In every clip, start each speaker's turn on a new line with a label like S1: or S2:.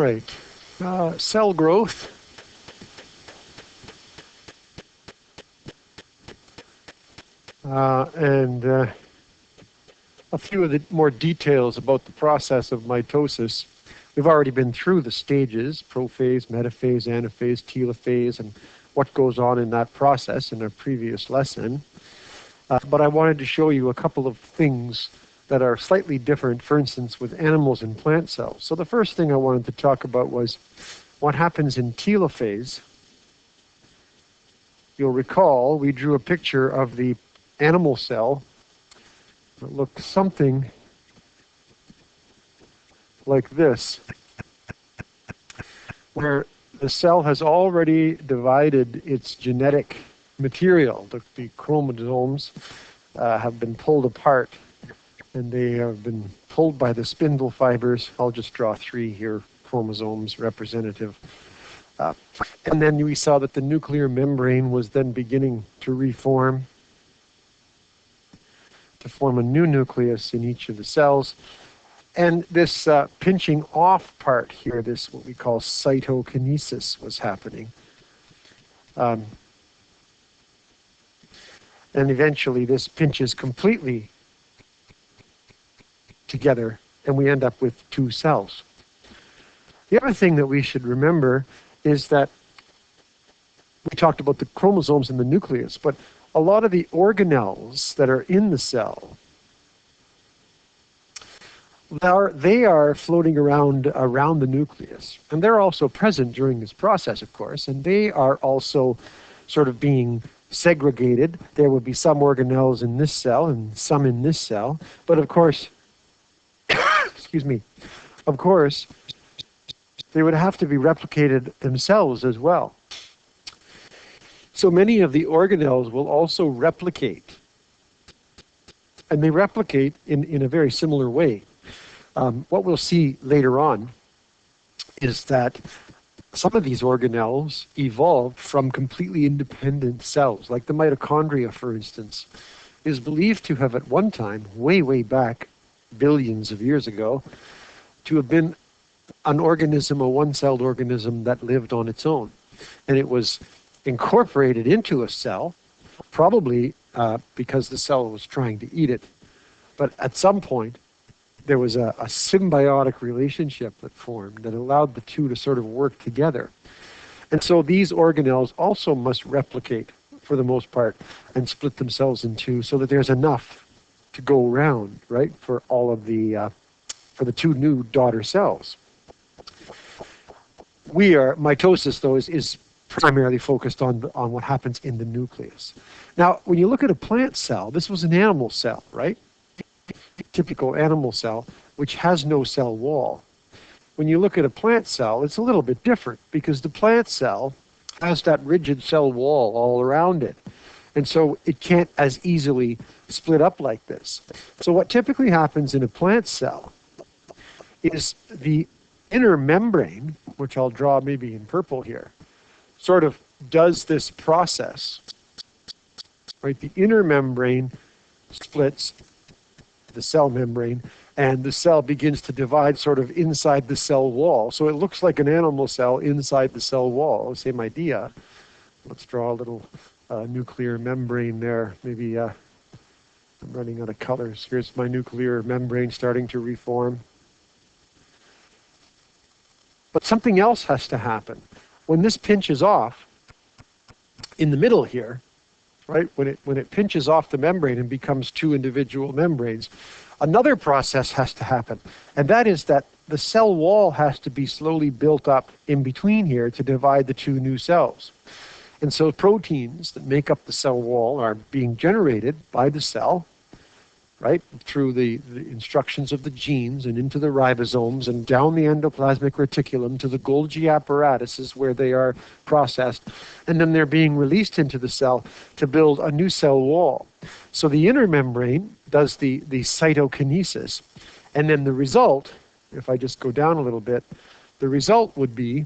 S1: right, cell growth. And a few of the more details about the process of mitosis. We've already been through the stages: prophase, metaphase, anaphase, telophase, and what goes on in that process in a previous lesson. But I wanted to show you a couple of things that are slightly different, for instance, with animals and plant cells. So the first thing I wanted to talk about was what happens in telophase. You'll recall we drew a picture of the animal cell that looks something like this, where the cell has already divided its genetic material. The chromosomes have been pulled apart, and they have been pulled by the spindle fibers. I'll just draw 3 here, chromosomes representative. And then we saw that the nuclear membrane was then beginning to reform, to form a new nucleus in each of the cells. And this pinching off part here, this what we call cytokinesis, was happening. And eventually this pinches completely together, and we end up with 2 cells. The other thing that we should remember is that we talked about the chromosomes in the nucleus, but a lot of the organelles that are in the cell, they are floating around the nucleus, and they're also present during this process, of course, and they are also sort of being segregated. There would be some organelles in this cell and some in this cell, but of course, excuse me, of course, they would have to be replicated themselves as well. So many of the organelles will also replicate, and they replicate in a very similar way. What we'll see later on is that some of these organelles evolved from completely independent cells, like the mitochondria, for instance, is believed to have at one time, way, way back, billions of years ago, to have been an organism, a one-celled organism that lived on its own. And it was incorporated into a cell, probably because the cell was trying to eat it. But at some point, there was a symbiotic relationship that formed that allowed the two to sort of work together. And so these organelles also must replicate, for the most part, and split themselves in 2 so that there's enough to go around, right, for all of the, for the 2 new daughter cells. Mitosis, though, is primarily focused on what happens in the nucleus. Now, when you look at a plant cell, this was an animal cell, right? Typical animal cell, which has no cell wall. When you look at a plant cell, it's a little bit different because the plant cell has that rigid cell wall all around it. And so it can't as easily split up like this. So what typically happens in a plant cell is the inner membrane, which I'll draw maybe in purple here, sort of does this process, right? The inner membrane splits the cell membrane, and the cell begins to divide sort of inside the cell wall. So it looks like an animal cell inside the cell wall. Same idea. Let's draw a little nuclear membrane there. Maybe I'm running out of colors. Here's my nuclear membrane starting to reform. But something else has to happen. When this pinches off, in the middle here, right, when it pinches off the membrane and becomes 2 individual membranes, another process has to happen. And that is that the cell wall has to be slowly built up in between here to divide the 2 new cells. And so proteins that make up the cell wall are being generated by the cell, right, through the instructions of the genes and into the ribosomes and down the endoplasmic reticulum to the Golgi apparatuses where they are processed. And then they're being released into the cell to build a new cell wall. So the inner membrane does the cytokinesis. And then the result, if I just go down a little bit, the result would be,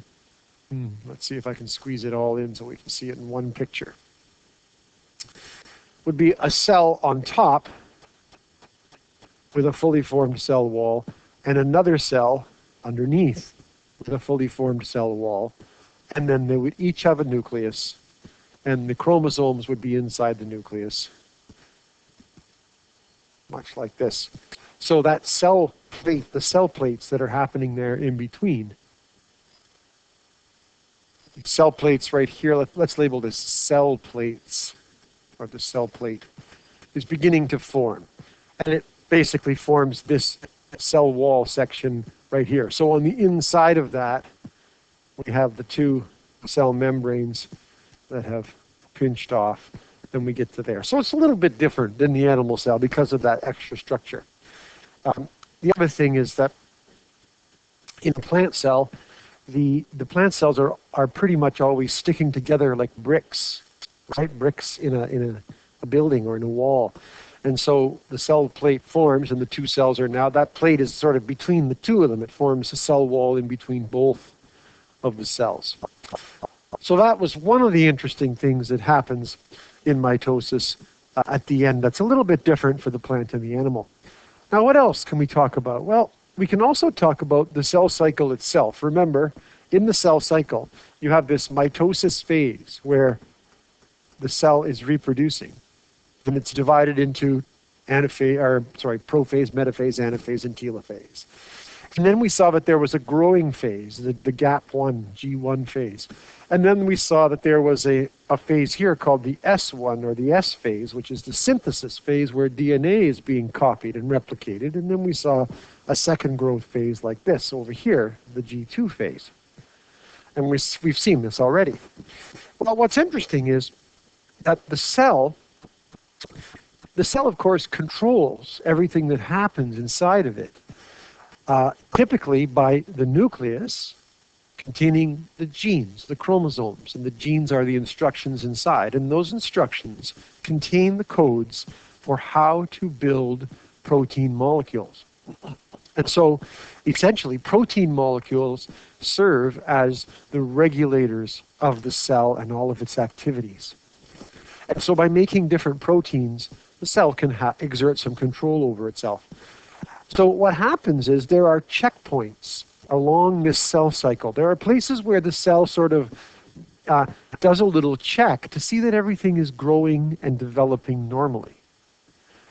S1: let's see if I can squeeze it all in so we can see it in one picture, would be a cell on top with a fully formed cell wall and another cell underneath. with a fully formed cell wall. And then they would each have a nucleus, and the chromosomes would be inside the nucleus, much like this. So that cell plate, the cell plates that are happening there in between, cell plates right here, let's label this cell plates, or the cell plate, is beginning to form. And it basically forms this cell wall section right here. So on the inside of that, we have the two cell membranes that have pinched off. Then we get to there. So it's a little bit different than the animal cell because of that extra structure. The other thing is that in a plant cell, the plant cells are pretty much always sticking together like bricks, right? Bricks in a building or in a wall. And so the cell plate forms, and the two cells are now, that plate is sort of between the two of them. It forms a cell wall in between both of the cells. So that was one of the interesting things that happens in mitosis at the end. That's a little bit different for the plant and the animal. Now, what else can we talk about? Well, we can also talk about the cell cycle itself. Remember, in the cell cycle, you have this mitosis phase where the cell is reproducing. And it's divided into prophase, metaphase, anaphase, and telophase. And then we saw that there was a growing phase, the gap 1, G1 phase. And then we saw that there was a phase here called the S1, or the S phase, which is the synthesis phase where DNA is being copied and replicated. And then we saw a second growth phase like this over here, the G2 phase. And we've seen this already. Well, what's interesting is that the cell, of course, controls everything that happens inside of it, typically by the nucleus containing the genes, the chromosomes, and the genes are the instructions inside. And those instructions contain the codes for how to build protein molecules. And so, essentially, protein molecules serve as the regulators of the cell and all of its activities. And so by making different proteins, the cell can exert some control over itself. So what happens is there are checkpoints along this cell cycle. There are places where the cell sort of does a little check to see that everything is growing and developing normally.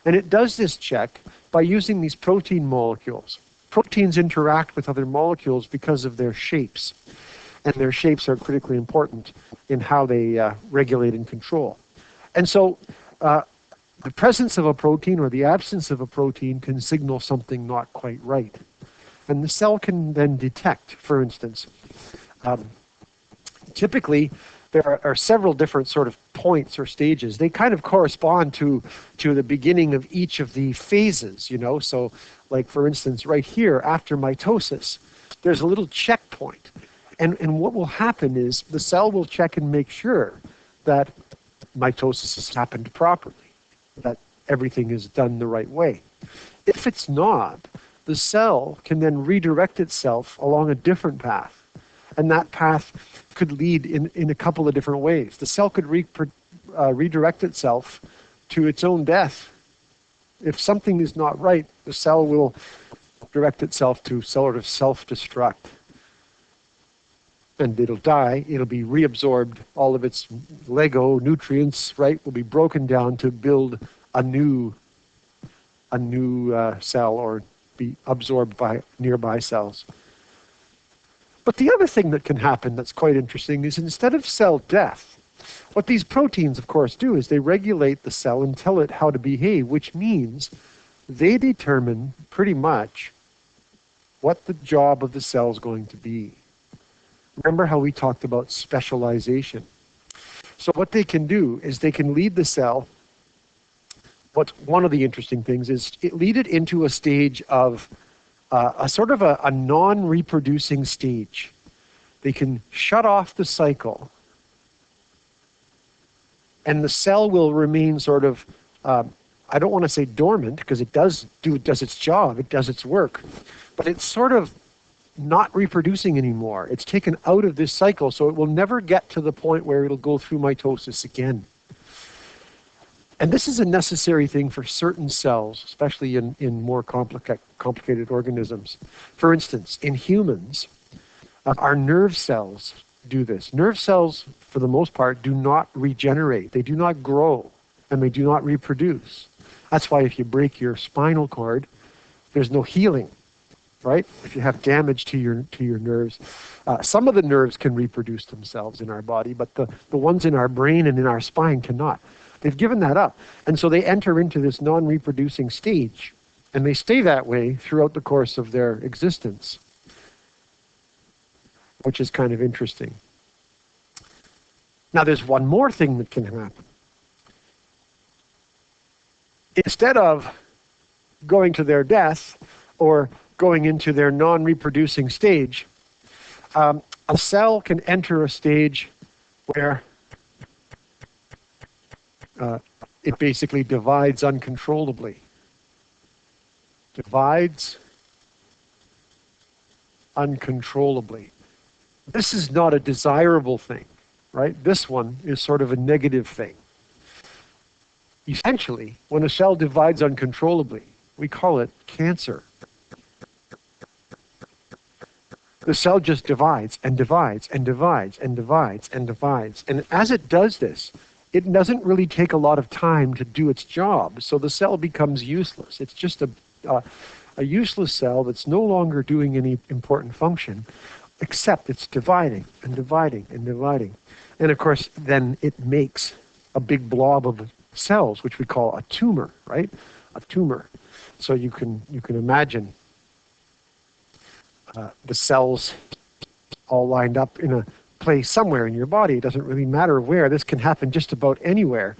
S1: And it does this check by using these protein molecules. Proteins interact with other molecules because of their shapes. And their shapes are critically important in how they regulate and control. And so the presence of a protein or the absence of a protein can signal something not quite right. And the cell can then detect, for instance. Typically, there are several different sort of points or stages. They kind of correspond to the beginning of each of the phases, you know. So, like, for instance, right here, after mitosis, there's a little checkpoint. And what will happen is the cell will check and make sure that mitosis has happened properly, that everything is done the right way. If it's not, the cell can then redirect itself along a different path. And that path could lead in a couple of different ways. The cell could redirect itself to its own death. If something is not right, the cell will direct itself to sort of self-destruct. And it'll die. It'll be reabsorbed. All of its Lego nutrients, right, will be broken down to build a new cell or be absorbed by nearby cells. But the other thing that can happen that's quite interesting is instead of cell death, what these proteins, of course, do is they regulate the cell and tell it how to behave, which means they determine pretty much what the job of the cell is going to be. Remember how we talked about specialization? So what they can do is they can lead the cell. What's one of the interesting things is lead it into a stage of a sort of a non-reproducing stage. They can shut off the cycle, and the cell will remain sort of, I don't want to say dormant, because it does its job, it does its work, but it's sort of not reproducing anymore. It's taken out of this cycle, so it will never get to the point where it'll go through mitosis again. And this is a necessary thing for certain cells, especially in more complicated organisms. For instance, in humans, Our nerve cells do this. Nerve cells, for the most part, do not regenerate. They do not grow, and they do not reproduce. That's why if you break your spinal cord, there's no healing, right? If you have damage to your nerves, some of the nerves can reproduce themselves in our body, but the ones in our brain and in our spine cannot. They've given that up. And so they enter into this non-reproducing stage, and they stay that way throughout the course of their existence, which is kind of interesting. Now, there's one more thing that can happen. Instead of going to their death or going into their non-reproducing stage, a cell can enter a stage where it basically divides uncontrollably. Divides uncontrollably. This is not a desirable thing, right? This one is sort of a negative thing. Essentially, when a cell divides uncontrollably, we call it cancer. The cell just divides and divides and divides and divides and divides. And as it does this, it doesn't really take a lot of time to do its job, so the cell becomes useless. It's just a useless cell that's no longer doing any important function, except it's dividing and dividing and dividing. And of course, then it makes a big blob of cells, which we call a tumor, right? A tumor. So you can imagine the cells all lined up in a place somewhere in your body. It doesn't really matter where. This can happen just about anywhere.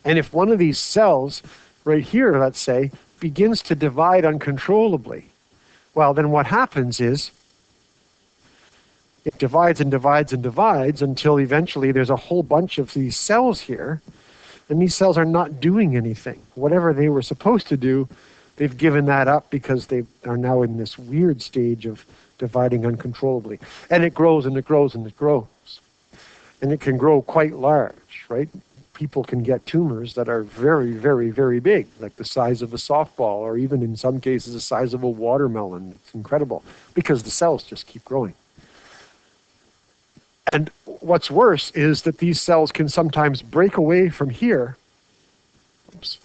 S1: And if one of these cells right here, let's say, begins to divide uncontrollably, well, then what happens is it divides and divides and divides until eventually there's a whole bunch of these cells here, and these cells are not doing anything. Whatever they were supposed to do, they've given that up because they are now in this weird stage of dividing uncontrollably. And it grows and it grows and it grows. And it can grow quite large, right? People can get tumors that are very, very, very big, like the size of a softball, or even in some cases the size of a watermelon. It's incredible because the cells just keep growing. And what's worse is that these cells can sometimes break away from here. Oops,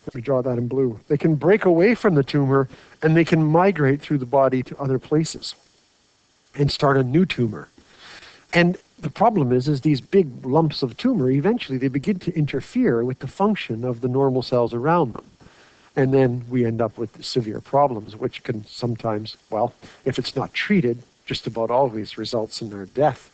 S1: let me draw that in blue. They can break away from the tumor and they can migrate through the body to other places and start a new tumor. And the problem is these big lumps of tumor, eventually they begin to interfere with the function of the normal cells around them. And then we end up with severe problems, which can sometimes, well, if it's not treated, just about always results in their death.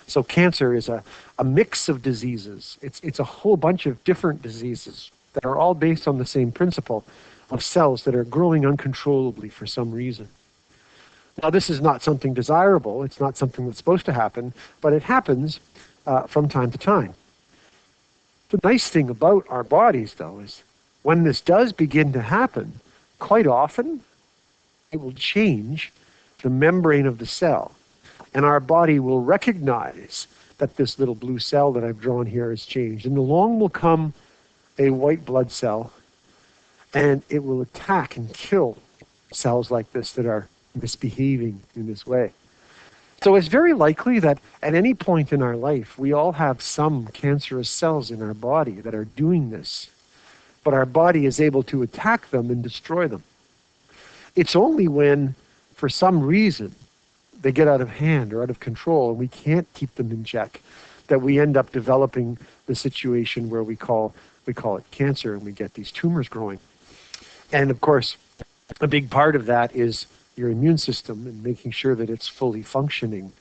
S1: So cancer is a mix of diseases. It's a whole bunch of different diseases that are all based on the same principle of cells that are growing uncontrollably for some reason. Now, this is not something desirable. It's not something that's supposed to happen, but it happens from time to time. The nice thing about our bodies, though, is when this does begin to happen, quite often it will change the membrane of the cell. And our body will recognize that this little blue cell that I've drawn here has changed. And along will come a white blood cell, and it will attack and kill cells like this that are misbehaving in this way. So it's very likely that at any point in our life, we all have some cancerous cells in our body that are doing this. But our body is able to attack them and destroy them. It's only when, for some reason, they get out of hand or out of control and we can't keep them in check that we end up developing the situation where we call it cancer, and we get these tumors growing. And of course, a big part of that is your immune system and making sure that it's fully functioning.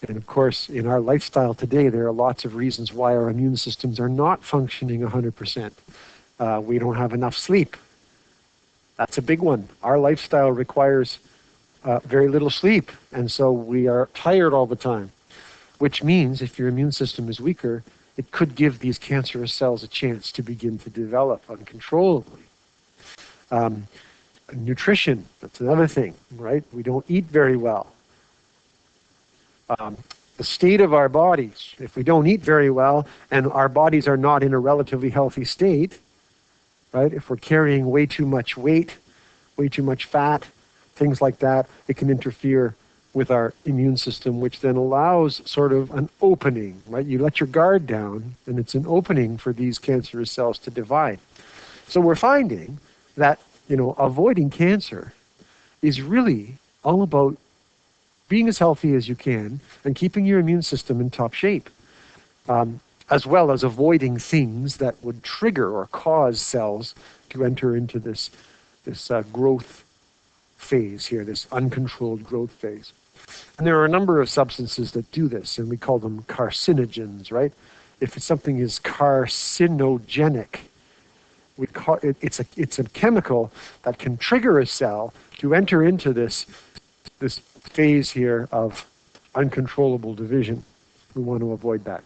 S1: And of course, in our lifestyle today, there are lots of reasons why our immune systems are not functioning 100%. We don't have enough sleep. That's a big one. Our lifestyle requires very little sleep, and so we are tired all the time, which means if your immune system is weaker, it could give these cancerous cells a chance to begin to develop uncontrollably. Nutrition, that's another thing, right? We don't eat very well. The state of our bodies, if we don't eat very well and our bodies are not in a relatively healthy state, right? If we're carrying way too much weight, way too much fat, things like that, it can interfere with our immune system, which then allows sort of an opening, right? You let your guard down, and it's an opening for these cancerous cells to divide. So we're finding that, avoiding cancer is really all about being as healthy as you can and keeping your immune system in top shape, as well as avoiding things that would trigger or cause cells to enter into this growth phase here, this uncontrolled growth phase. And there are a number of substances that do this, and we call them carcinogens, right? If something is carcinogenic, we call it, it's a chemical that can trigger a cell to enter into this phase here of uncontrollable division. We want to avoid that.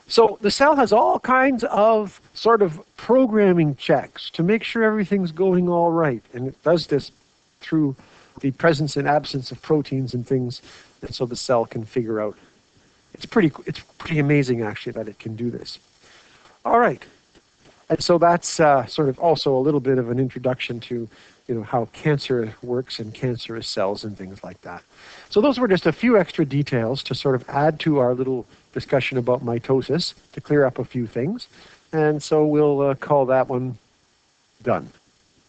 S1: So the cell has all kinds of sort of programming checks to make sure everything's going all right. And it does this through the presence and absence of proteins and things, and so the cell can figure out. It's pretty amazing, actually, that it can do this. All right. And so that's sort of also a little bit of an introduction to how cancer works and cancerous cells and things like that. So those were just a few extra details to sort of add to our little discussion about mitosis to clear up a few things. And so we'll call that one done.